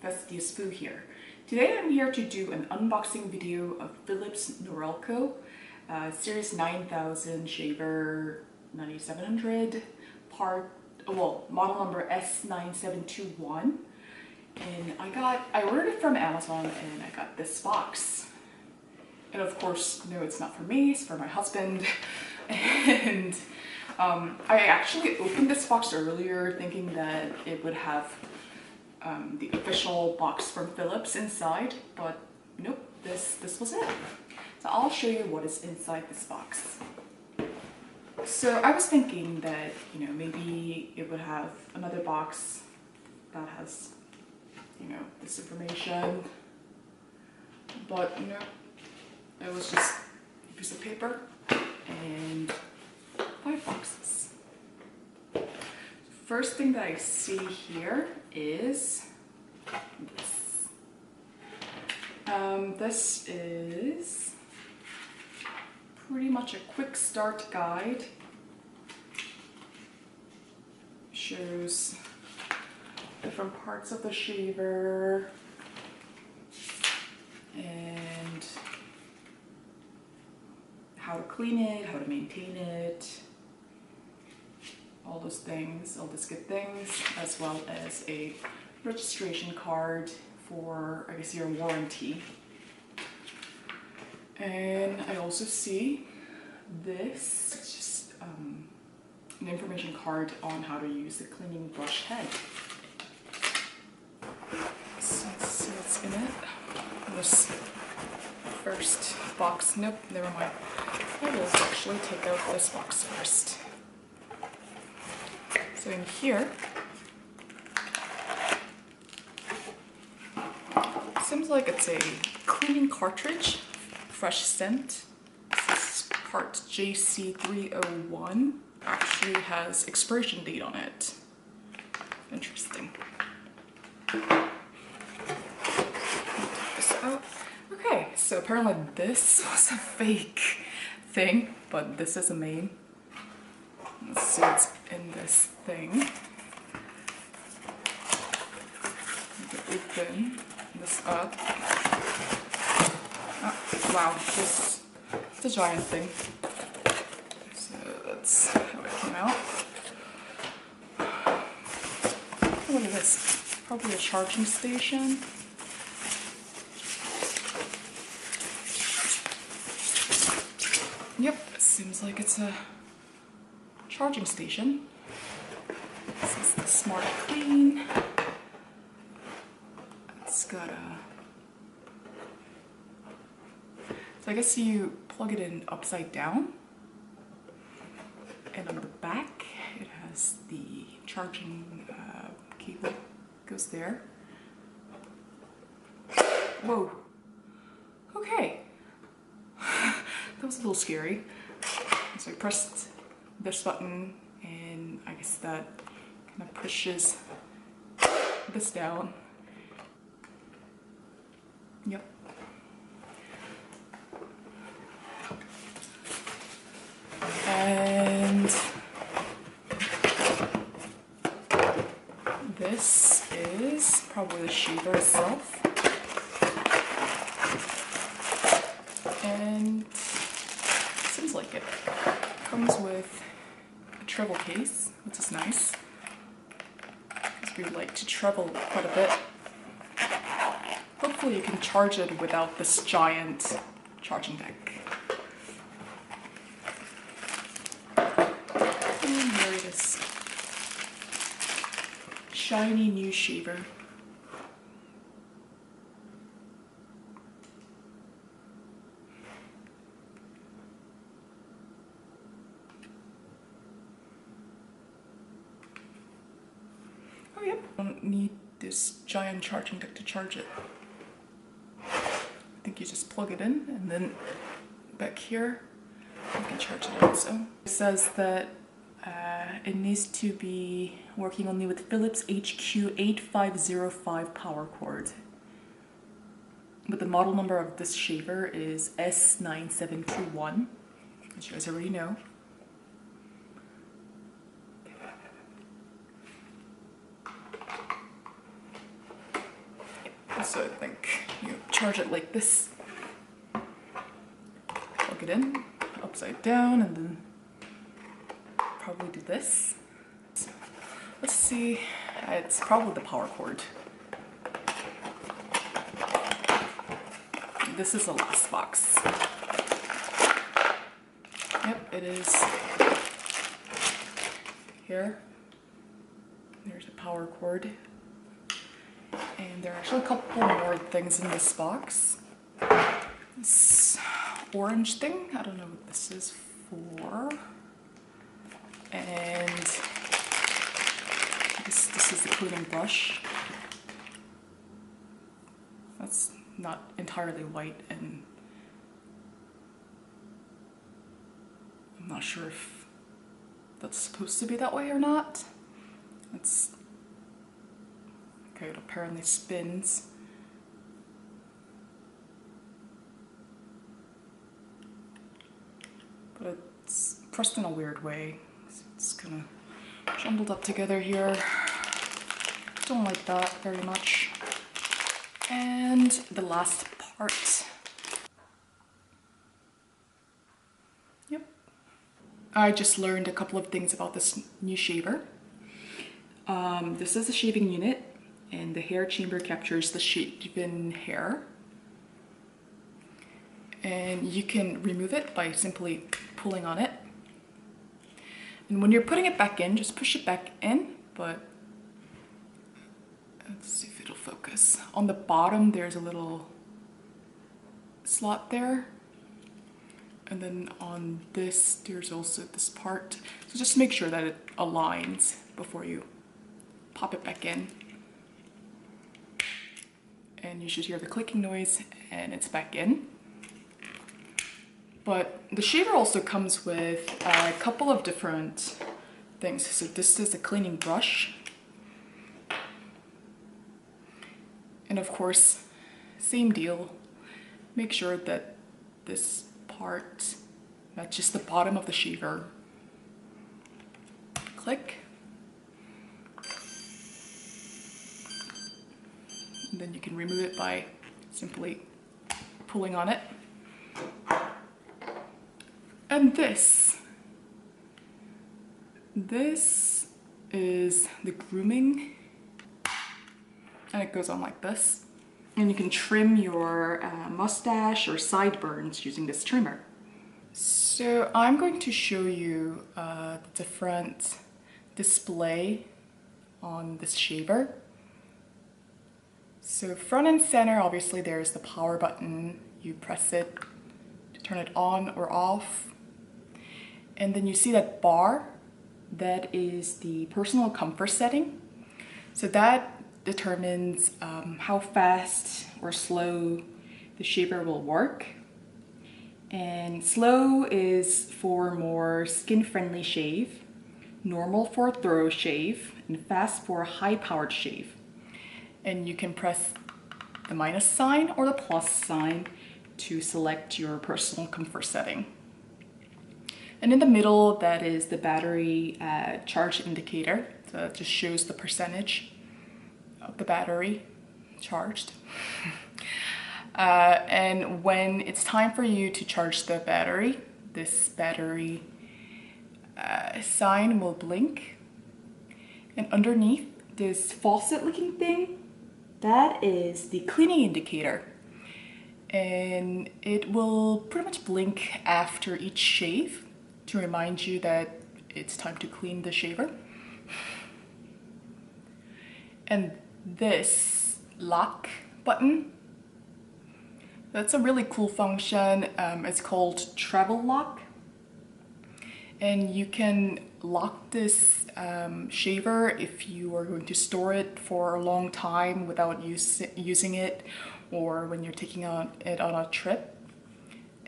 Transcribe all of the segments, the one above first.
Festivus Fu here. Today I'm here to do an unboxing video of Philips Norelco Series 9000 shaver 9700 model number S9721. And I ordered it from Amazon and I got this box. And of course, no, it's not for me, it's for my husband. And I actually opened this box earlier thinking that it would have the official box from Philips inside, but nope, this was it. So I'll show you what is inside this box. So I was thinking that, you know, maybe it would have another box that has, you know, this information, but no, it was just a piece of paper and 5 boxes. First thing that I see here is this. This is pretty much a quick start guide. Shows different parts of the shaver and how to clean it, how to maintain it, all those things, all those good things, as well as a registration card for, I guess, your warranty. And I also see this, it's just an information card on how to use the cleaning brush head. So let's see what's in it. This first box, nope, never mind. I will actually take out this box first. So in here, seems like it's a cleaning cartridge, fresh scent. This is part JC301. Actually has expiration date on it. Interesting. Take this out. Okay, so apparently this was a fake thing, but this is a main. Let's see what's in this thing. Open this up. Oh, wow, this is a giant thing. So that's how it came out. Look at this. Probably a charging station. Yep, it seems like it's a charging station. This is the SmartClean. It's got a... So I guess you plug it in upside down. And on the back, it has the charging cable. Goes there. Whoa. Okay. That was a little scary. So I pressed this button and I guess that kind of pushes this down. Yep. And this is probably the shaver itself. And it seems like it comes with a travel case, which is nice, because we like to travel quite a bit. Hopefully you can charge it without this giant charging deck. And here it is. Shiny new shaver. Oh yep, don't need this giant charging deck to charge it. I think you just plug it in and then back here you can charge it also. It says that it needs to be working only with Philips HQ8505 power cord. But the model number of this shaver is S9721, as you guys already know. So I think you charge it like this. Plug it in upside down and then probably do this. Let's see, it's probably the power cord. This is the last box. Yep, it is. Here, there's a power cord. And there are actually a couple more things in this box. This orange thing, I don't know what this is for. And this is the cleaning brush. That's not entirely white, and I'm not sure if that's supposed to be that way or not. It's okay, it apparently spins. But it's pressed in a weird way. It's kind of jumbled up together here. Don't like that very much. And the last part. Yep. I just learned a couple of things about this new shaver. This is a shaving unit, and the hair chamber captures the shaven hair. And you can remove it by simply pulling on it. And when you're putting it back in, just push it back in, but let's see if it'll focus. On the bottom, there's a little slot there. And then on this, there's also this part. So just make sure that it aligns before you pop it back in. And you should hear the clicking noise, and it's back in. But the shaver also comes with a couple of different things. So this is a cleaning brush. And of course, same deal. Make sure that this part matches the bottom of the shaver. Click. And then you can remove it by simply pulling on it. And this is the grooming, and it goes on like this. And you can trim your mustache or sideburns using this trimmer. So I'm going to show you the different display on this shaver. So front and center, obviously there's the power button. You press it to turn it on or off. And then you see that bar, that is the personal comfort setting. So that determines how fast or slow the shaver will work. And slow is for more skin-friendly shave, normal for thorough shave, and fast for high-powered shave. And you can press the minus sign or the plus sign to select your personal comfort setting. And in the middle, that is the battery charge indicator. So it just shows the percentage of the battery charged. And when it's time for you to charge the battery, this battery sign will blink. And underneath this faucet-looking thing, that is the cleaning indicator. And it will pretty much blink after each shave to remind you that it's time to clean the shaver. And this lock button, that's a really cool function. It's called travel lock. And you can lock this shaver if you are going to store it for a long time without using it, or when you're taking it on a trip.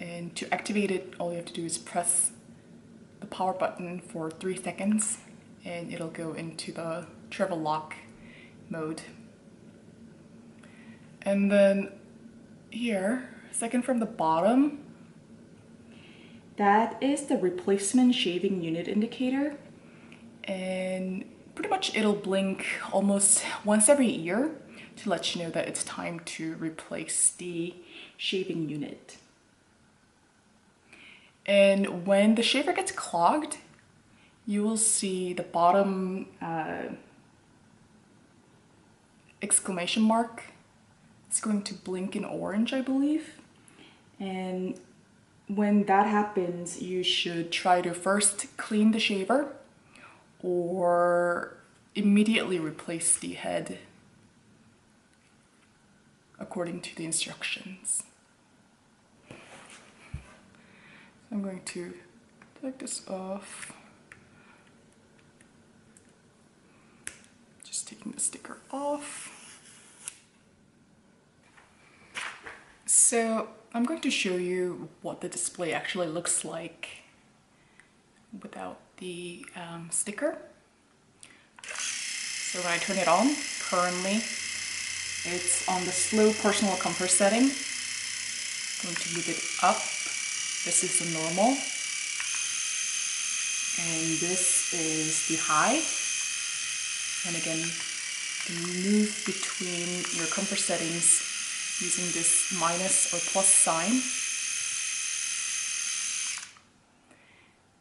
And to activate it, all you have to do is press the power button for 3 seconds and it'll go into the travel lock mode. And then here, second from the bottom, that is the replacement shaving unit indicator. And pretty much it'll blink almost once every year to let you know that it's time to replace the shaving unit. And when the shaver gets clogged, you will see the bottom exclamation mark. It's going to blink in orange, I believe. And when that happens, you should try to first clean the shaver or immediately replace the head according to the instructions. So I'm going to take this off. Just taking the sticker off. So I'm going to show you what the display actually looks like without the sticker. So when I turn it on, currently it's on the slow personal comfort setting. I'm going to move it up. This is the normal. And this is the high. And again, you can move between your comfort settings using this minus or plus sign.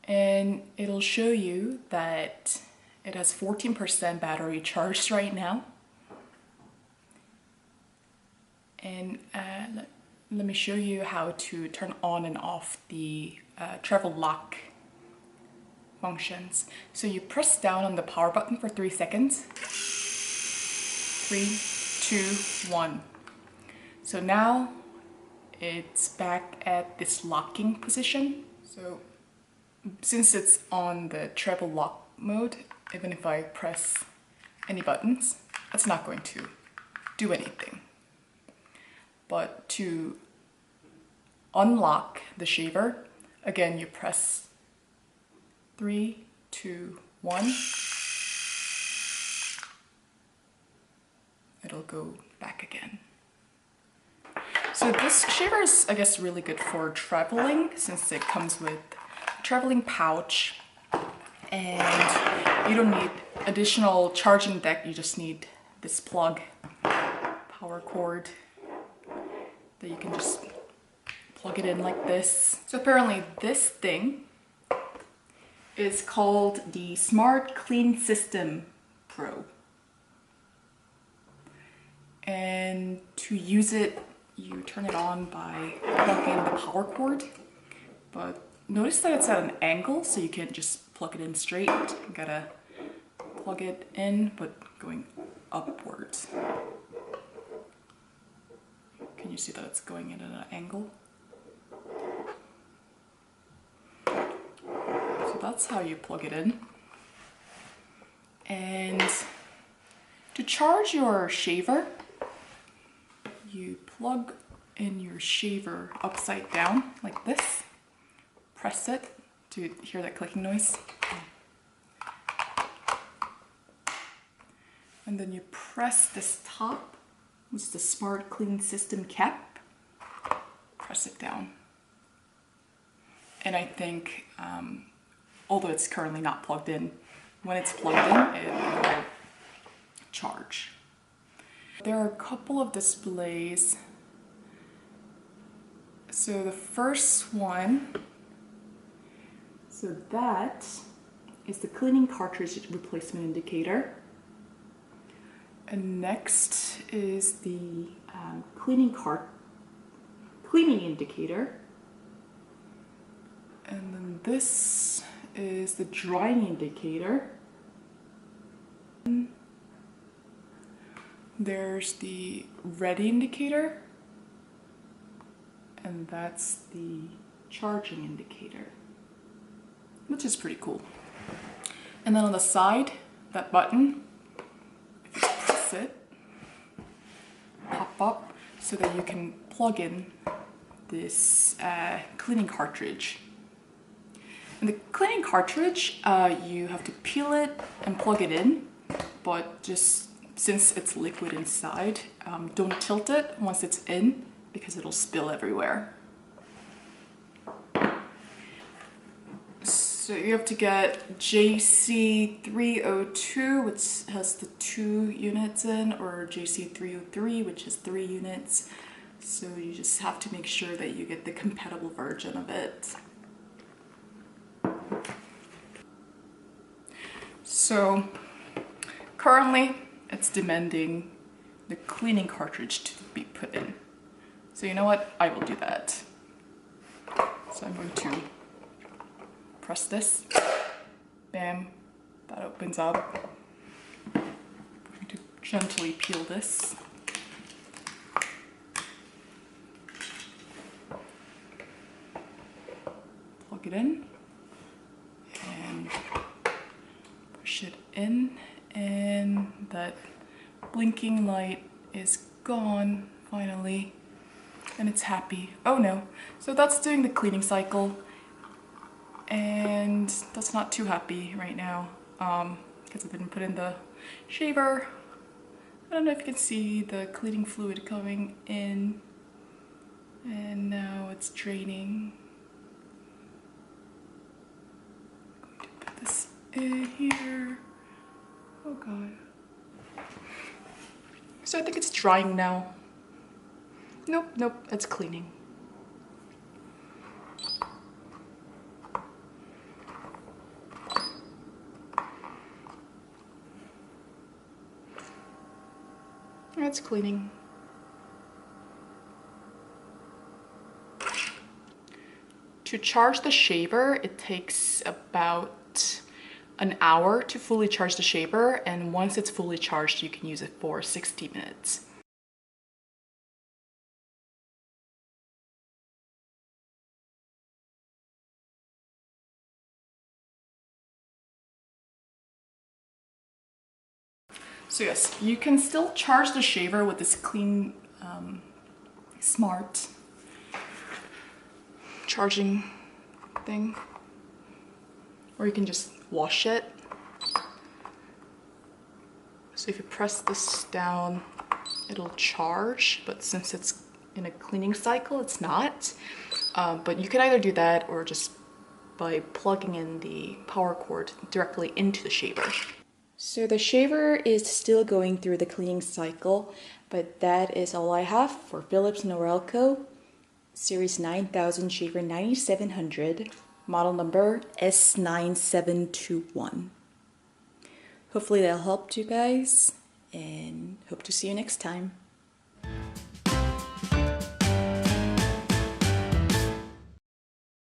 And it'll show you that it has 14% battery charged right now. And let me show you how to turn on and off the travel lock functions. So you press down on the power button for 3 seconds. 3, 2, 1. So now it's back at this locking position. So since it's on the travel lock mode, even if I press any buttons, it's not going to do anything. But to unlock the shaver, again, you press 3, 2, 1. It'll go back again. So this shaver is, I guess, really good for traveling since it comes with a traveling pouch and you don't need additional charging deck. You just need this plug, power cord that you can just plug it in like this. So apparently this thing is called the SmartClean System Pro. And to use it, you turn it on by plugging the power cord, but notice that it's at an angle, so you can't just plug it in straight. You gotta plug it in, but going upwards. Can you see that it's going in at an angle? So that's how you plug it in. And to charge your shaver, you plug in your shaver upside down like this. Press it to hear that clicking noise. And then you press this top, which is the SmartClean System cap. Press it down. And I think, although it's currently not plugged in, when it's plugged in, it will charge. There are a couple of displays. So the first one, so that is the cleaning cartridge replacement indicator. And next is the cleaning indicator. And then this is the drying indicator. There's the ready indicator, and that's the charging indicator, which is pretty cool. And then on the side, that button, if you press it, pop up so that you can plug in this cleaning cartridge. And the cleaning cartridge, you have to peel it and plug it in, but just since it's liquid inside, don't tilt it once it's in because it'll spill everywhere. So you have to get JC302, which has the 2 units in, or JC303, which has 3 units. So you just have to make sure that you get the compatible version of it. So currently it's demanding the cleaning cartridge to be put in. So you know what? I will do that. So I'm going to press this. Bam. That opens up. I'm going to gently peel this. Plug it in. And push it in. And that blinking light is gone finally. And it's happy. Oh no. So that's doing the cleaning cycle. And that's not too happy right now because I didn't put in the shaver. I don't know if you can see the cleaning fluid coming in, and now it's draining. I'm going to put this in here. Oh god. So I think it's drying now. Nope, it's cleaning. It's cleaning. To charge the shaver, it takes about an hour to fully charge the shaver, and once it's fully charged, you can use it for 60 minutes. So yes, you can still charge the shaver with this clean, smart charging thing, or you can just wash it. So if you press this down, it'll charge, but since it's in a cleaning cycle, it's not. But you can either do that or just by plugging in the power cord directly into the shaver. So the shaver is still going through the cleaning cycle, but that is all I have for Philips Norelco Series 9000 Shaver 9700, model number S9721. Hopefully that helped you guys, and hope to see you next time.